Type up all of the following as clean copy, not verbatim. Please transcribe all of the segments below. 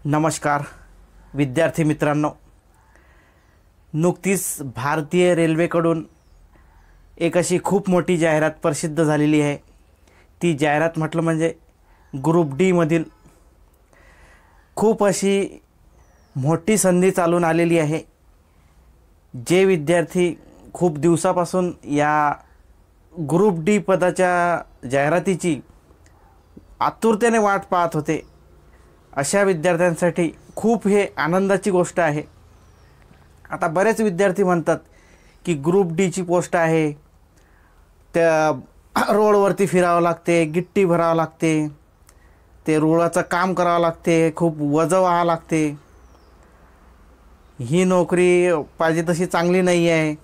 नमस्कार विद्यार्थी मित्रांनो, नुकतीच भारतीय रेल्वेकडून एक अशी खूप मोठी जाहिरात प्रसिद्ध झालेली आहे। ती जाहिरात म्हटलं म्हणजे ग्रुप डी मधील खूप अशी मोठी संधी चालून आलेली आहे। जे विद्यार्थी खूप दिवसापासून या ग्रुप डी पदाच्या जाहिरातीची आतुरतेने वाट पाहत होते, अशा विद्यार्थ्यांसाठी खूप हे आनंदाची गोष्ट आहे। आता बरेच विद्यार्थी म्हणतात की ग्रुप डी ची पोस्ट आहे, त्या रोडवरती फिरावं लागते, गिट्टी भरावं लागते, ते रोडाचं काम करावं लागते, खूप वजन व्हावं लागते, ही नोकरी पाहिजे तशी चांगली नाही आहे।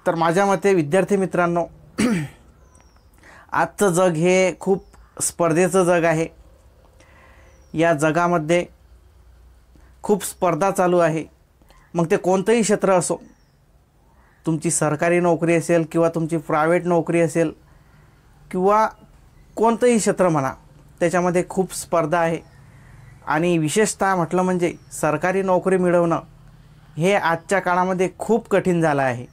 तर माझ्या मते विद्यार्थी मित्रांनो, आजचं जग हे खूप स्पर्धेचं जग आहे। या जगामध्ये खूप स्पर्धा चालू आहे। मग ते कोणतंही क्षेत्र असो, तुमची सरकारी नोकरी असेल किंवा तुमची प्रायव्हेट नोकरी असेल किंवा कोणतंही क्षेत्र म्हणा, त्याच्यामध्ये खूप स्पर्धा आहे। आणि विशेषतः म्हटलं म्हणजे सरकारी नोकरी मिळवणं हे आजच्या काळामध्ये खूप कठीण झालं आहे।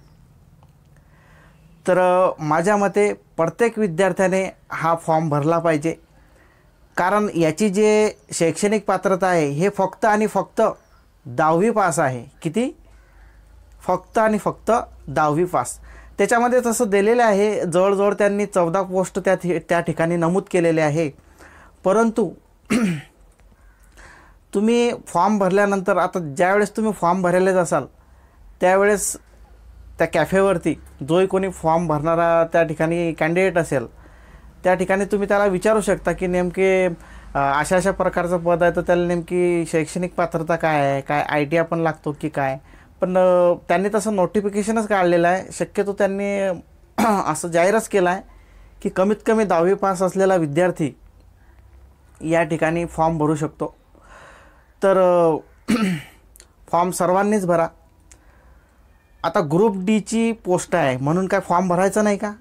तर माझ्या मते प्रत्येक विद्यार्थ्याने हा फॉर्म भरला पाहिजे, कारण याची जे शैक्षणिक पात्रता आहे हे फक्त आणि फक्त 10वी पास आहे। किती? फक्त आणि फक्त 10वी पास। त्याच्यामध्ये तसं दिलेलं आहे, जवळजवळ त्यांनी 14 पोस्ट त्या ठिकाणी नमूद केलेले आहे। परंतु तुम्ही फॉर्म भरल्यानंतर, आता ज्यावेळेस तुम्ही फॉर्म भरायला जासाल त्यावेळेस त्या कॅफेवरती जोही कोणी फॉर्म भरणारा त्या ठिकाणी कॅन्डिडेट असेल, त्या ठिकाणी तुम्ही त्याला विचारू शकता की नेमके अशा अशा प्रकारचं पद आहे, तर त्याला नेमकी शैक्षणिक पात्रता काय आहे, काय ITI आपण लागतो की काय। पण त्यांनी तसं नोटिफिकेशनच काढलेलं आहे। शक्यतो त्यांनी असं जाहीरच केलं आहे की कमीत कमी 10वी पास असलेला विद्यार्थी या ठिकाणी फॉर्म भरू शकतो। तर फॉर्म सर्वांनीच भरा। आता ग्रुप डी ची पोस्ट आहे म्हणून काय फॉर्म भरायचा नाही का?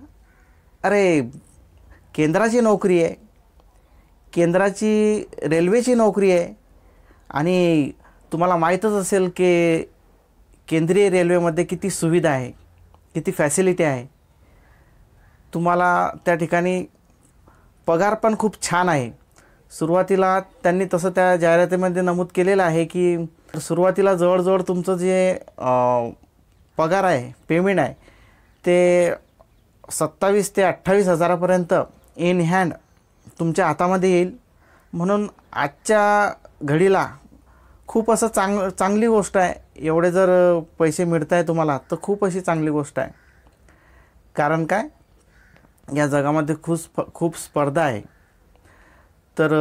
अरे, केंद्राची नोकरी आहे, केंद्राची रेल्वेची नोकरी आहे। आणि तुम्हाला माहीतच असेल की केंद्रीय रेल्वेमध्ये किती सुविधा आहे, किती फॅसिलिटी आहे। तुम्हाला त्या ठिकाणी पगार पण खूप छान आहे। सुरुवातीला त्यांनी तसं त्या जाहिरातीमध्ये नमूद केलेलं आहे की सुरुवातीला जवळजवळ तुमचं जे पगार आहे, पेमेंट आहे, ते 27 ते 28 हजारापर्यंत इन हँड तुमच्या हातामध्ये येईल। म्हणून आजच्या घडीला खूप असं चांगली गोष्ट आहे। एवढे जर पैसे मिळत आहे तुम्हाला तर खूप अशी चांगली गोष्ट आहे। कारण काय, या जगामध्ये खूप स्पर्धा आहे। तर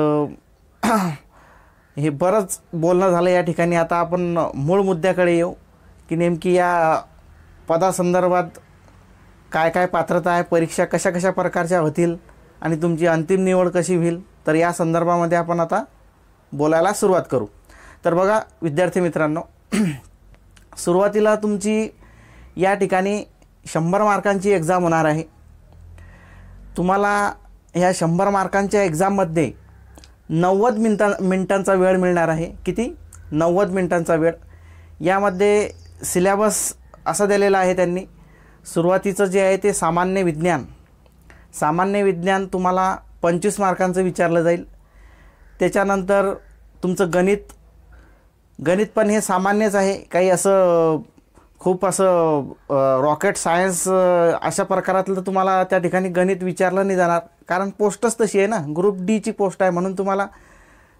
हे बरंच बोलणं झालं या ठिकाणी। आता आपण मूळ मुद्द्याकडे येऊ की नेमकी या पदासंदर्भात काय काय पात्रता आहे, परीक्षा कशा कशा प्रकारच्या होतील आणि तुमची अंतिम निवड कशी होईल। तर या संदर्भामध्ये आपण आता बोलायला सुरुवात करू। तर बघा विद्यार्थी मित्रांनो, सुरुवातीला तुमची या ठिकाणी 100 मार्कांची एक्झाम होणार आहे। तुम्हाला ह्या 100 मार्कांच्या एक्झाममध्ये 90 मिनिटांचा वेळ मिळणार आहे। किती? 90 मिनिटांचा वेळ। यामध्ये सिलेबस असा दिलेला आहे त्यांनी। सुरुवातीचं जे आहे ते सामान्य विज्ञान तुम्हाला 25 मार्कांचं विचारलं जाईल। त्याच्यानंतर तुमचं गणित पण हे सामान्यच आहे, काही असं खूप असं रॉकेट सायन्स अशा प्रकारातलं तुम्हाला त्या ठिकाणी गणित विचारलं नाही जाणार, कारण पोस्टच तशी आहे ना, ग्रुप डी ची पोस्ट आहे। म्हणून तुम्हाला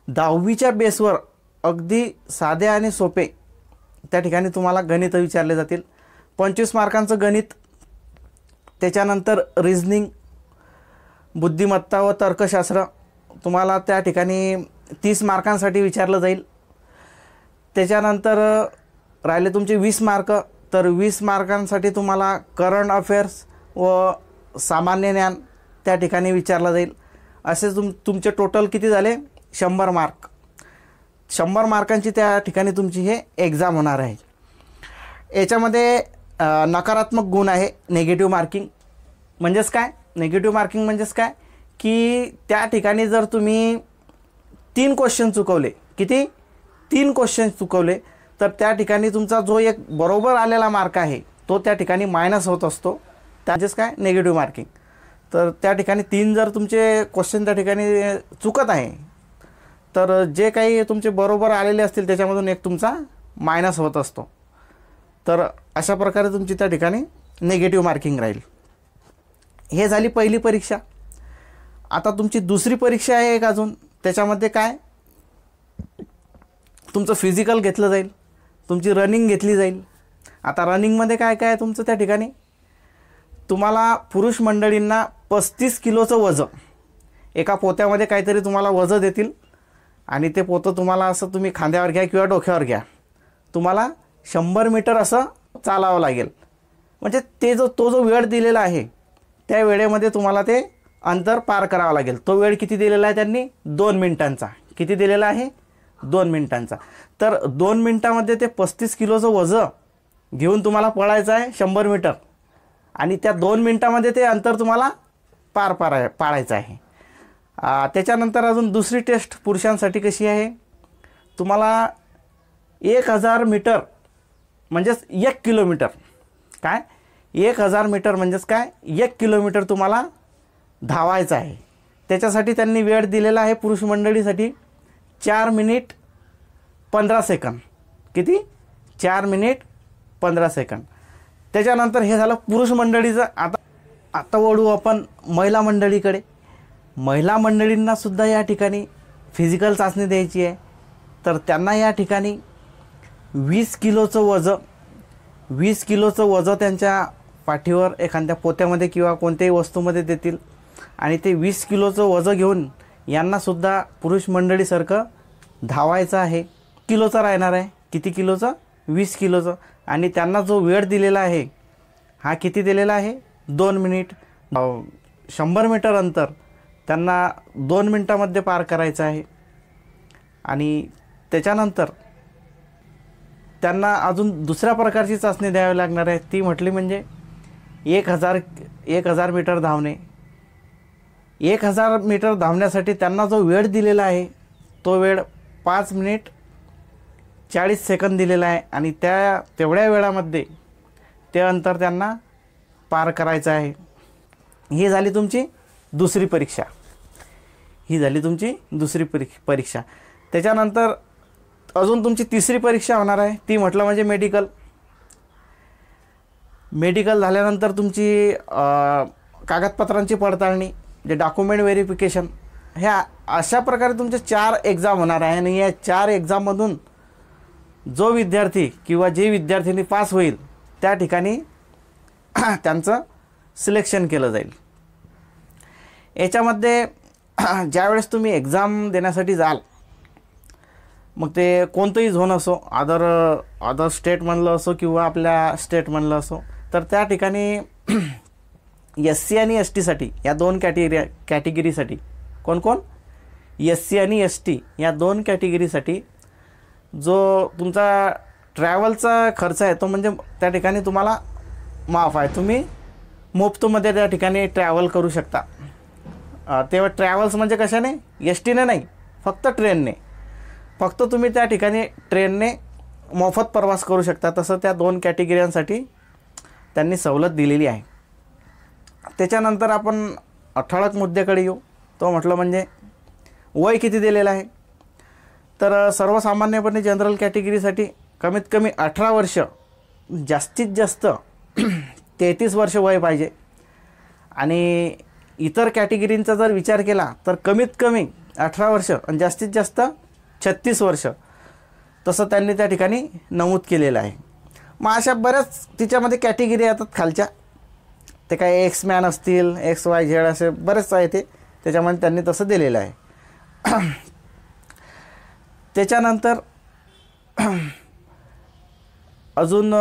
10वीच्या बेसवर अगदी साधे आणि सोपे त्या ठिकाणी तुम्हाला गणित विचारले जातील। 25 मार्कांचं गणित, त्याच्यानंतर रिझनिंग, बुद्धिमत्ता व तर्कशास्त्र तुम्हाला त्या ठिकाणी 30 मार्कांसाठी विचारलं जाईल। त्याच्यानंतर राहिले तुमचे 20 मार्क। तर 20 मार्कांसाठी तुम्हाला करंट अफेअर्स व सामान्य ज्ञान त्या ठिकाणी विचारलं जाईल। असे तुमचे टोटल किती झाले? 100 मार्क। 100 मार्कांची त्या ठिकाणी तुमची हे एक्झाम होणार आहे। याच्यामध्ये नकारात्मक गुण आहे, नेगेटिव्ह मार्किंग। म्हणजेच काय? नेगेटिव्ह मार्किंग म्हणजेच काय की त्या ठिकाणी जर तुम्ही 3 क्वेश्चन चुकवले, किती 3 क्वेश्चन चुकवले, तर त्या ठिकाणी तुमचा जो एक बरोबर आलेला मार्क आहे तो त्या ठिकाणी मायनस होत असतो, त्याचेच काय नेगेटिव्ह मार्किंग. तर त्या ठिकाणी 3 जर तुमचे क्वेश्चन त्या ठिकाणी चुकत आहे तर जे काही तुमचे बरोबर आलेले असतील त्याच्यामधून एक तुमचा मायनस होत असतो. तर अशा प्रकारे तुमची त्या ठिकाणी नेगेटिव्ह मार्किंग राहील. हे झाली पहिली परीक्षा. आता तुमची दुसरी परीक्षा आहे एक अजून, त्याच्यामध्ये काय तुमचं फिजिकल घेतलं जाईल, तुमची रनिंग घेतली जाईल. आता रनिंगमध्ये काय काय आहे तुमचं त्या ठिकाणी, तुम्हाला पुरुष मंडळींना 35 किलोचं वजं, एका पोत्यामध्ये काहीतरी तुम्हाला वजं देतील आणि ते पोतं तुम्हाला असं तुम्ही खांद्यावर घ्या किंवा डोक्यावर घ्या, तुम्हाला 100 मीटर असं चालावं लागेल. म्हणजे तो जो वेळ दिलेला आहे त्या वेळेमध्ये तुम्हाला ते अंतर पार करावं लागेल. तो वेळ किती दिलेला आहे त्यांनी, 2 मिनिटांचा. किती दिलेला आहे, 2 मिनिटांचा. तर 2 मिनिटामध्ये ते 35 किलोचं वजं घेऊन तुम्हाला पळायचं आहे 100 मीटर आणि त्या 2 मिनिटामध्ये ते अंतर तुम्हाला पाळायचं आहे. त्याच्यानंतर अजून दुसरी टेस्ट पुरुषांसाठी कशी आहे, तुम्हाला 1000 मीटर म्हणजेच 1 किलोमीटर, काय 1000 मीटर म्हणजेच काय 1 किलोमीटर तुम्हाला धावायचं आहे. त्याच्यासाठी त्यांनी वेळ दिलेला आहे पुरुष मंडळीसाठी 4 मिनिट 15 सेकंद. किती, 4 मिनिट 15 सेकंद. त्याच्यानंतर हे झालं पुरुष मंडळीचं. आता वळू आपण महिला मंडळीकडे. महिला मंडळींनासुद्धा या ठिकाणी फिजिकल चाचणी द्यायची आहे. तर त्यांना या ठिकाणी 20 किलोचं वजं त्यांच्या पाठीवर एखाद्या पोत्यामध्ये किंवा कोणत्याही वस्तूमध्ये देतील आणि ते 20 किलोचं वजं घेऊन यांनासुद्धा पुरुष मंडळीसारखं धावायचं आहे. किलोचं राहणार आहे, किती किलोचं, 20 किलोचं. आणि त्यांना जो वेळ दिलेला आहे हा किती दिलेला आहे, 2 मिनिट. 100 मीटर अंतर त्यांना 2 मिनिटामध्ये पार करायचं आहे. आणि त्याच्यानंतर त्यांना अजून दुसऱ्या प्रकारची चाचणी द्यावी लागणार आहे. ती म्हटली म्हणजे 1000 मीटर धावणे. 1000 मीटर धावण्यासाठी त्यांना जो वेळ दिलेला आहे तो वेळ 5 मिनिट 40 सेकंद दिलेला आहे आणि तेवढ्या वेळामध्ये ते अंतर त्यांना पार करायचं आहे. ही झाली तुमची दुसरी परीक्षा. परीक्षा. त्याच्यानंतर अजून तुमची तिसरी परीक्षा होणार आहे, ती म्हटलं म्हणजे मेडिकल झाल्यानंतर तुमची कागदपत्रांची पडताळणी, जे डॉक्युमेंट व्हेरिफिकेशन, ह्या अशा प्रकारे तुमचे 4 एक्झाम होणार आहे. आणि या 4 एक्झाममधून जो विद्यार्थी किंवा जे विद्यार्थिनी पास होईल त्या ठिकाणी त्यांचं सिलेक्शन केलं जाईल. याच्यामध्ये ज्यावेळेस तुम्ही एक्झाम देण्यासाठी जाल, मग ते कोणतंही झोन असो, अदर स्टेटमधलं असो किंवा आपल्या स्टेटमधलं असो, तर त्या ठिकाणी SC आणि STसाठी या 2 कॅटेगरीसाठी कोण SC आणि ST या 2 कॅटेगरीसाठी जो तुमचा ट्रॅव्हलचा खर्च आहे तो म्हणजे त्या ठिकाणी तुम्हाला माफ आहे. तुम्ही मुफ्तमध्ये त्या ठिकाणी ट्रॅव्हल करू शकता. तेव्हा ट्रॅव्हल्स म्हणजे कशाने, STने नाही, फक्त ट्रेनने. फक्त तुम्ही त्या ठिकाणी ट्रेनने मोफत प्रवास करू शकता. तसं त्या 2 कॅटेगरीसाठी त्यांनी सवलत दिलेली आहे. त्याच्यानंतर आपण ठळक मुद्द्याकडे येऊ. तो म्हटलं म्हणजे वय किती दिलेलं आहे. तर सर्वसामान्यपणे जनरल कॅटेगरीसाठी कमीत कमी 18 वर्ष, जास्तीत जास्त 33 वर्ष वय पाहिजे. आणि इतर कॅटेगरींचा जर विचार केला तर कमीत कमी 18 वर्ष आणि जास्तीत जास्त 36 वर्ष, तसं त्यांनी त्या ठिकाणी नमूद केलेलं आहे. मग अशा बऱ्याच तिच्यामध्ये कॅटेगरी येतात खालच्या, ते काय एक्समॅन असतील, XYZ असे बरेच आहे ते, त्याच्यामध्ये त्यांनी तसं दिलेलं आहे. त्याच्यानंतर अजून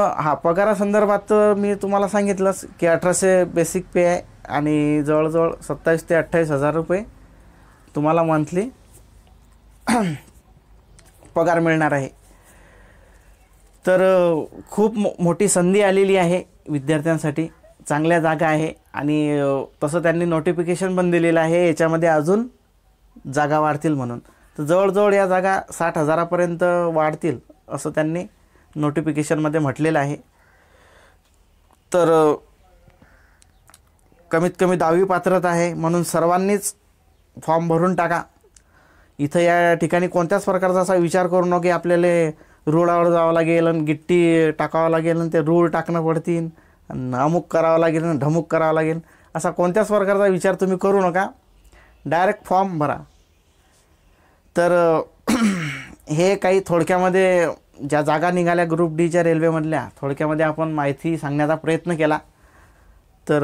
पगारासंदर्भात मी तुम्हाला सांगितलंच की 1800 बेसिक पे आहे आणि जवळजवळ 27 ते 28 हजार रुपये तुम्हाला मंथली पगार मिळणार आहे. तर खूप मोठी संधी आलेली आहे विद्यार्थ्यांसाठी, चांगल्या जागा आहे. आणि तसं त्यांनी नोटिफिकेशन पण दिलेलं आहे याच्यामध्ये अजून जागा वाढतील म्हणून. तर जवळजवळ या जागा 60,000पर्यंत वाढतील असं त्यांनी नोटिफिकेशनमध्ये म्हटलेलं आहे. तर कमीत कमी 10वी पात्रता आहे म्हणून सर्वांनीच फॉर्म भरून टाका. इथं या ठिकाणी कोणत्याच प्रकारचा असा विचार करू नका की आपल्याला रुळावर जावं लागेल आणि गिट्टी टाकावं लागेल आणि ते रूळ टाकणं पडतील आणि अमुक करावं लागेल आणि ढमुक करावं लागेल, असा कोणत्याच प्रकारचा विचार तुम्ही करू नका. डायरेक्ट फॉर्म भरा. तर हे काही थोडक्यामध्ये ज्या जागा निघाल्या ग्रुप डीच्या रेल्वेमधल्या थोडक्यामध्ये आपण माहिती सांगण्याचा प्रयत्न केला. तर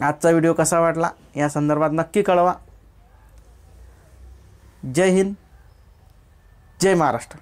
आजचा व्हिडिओ कसा वाटला या संदर्भात नक्की कळवा. जय हिंद, जय महाराष्ट्र.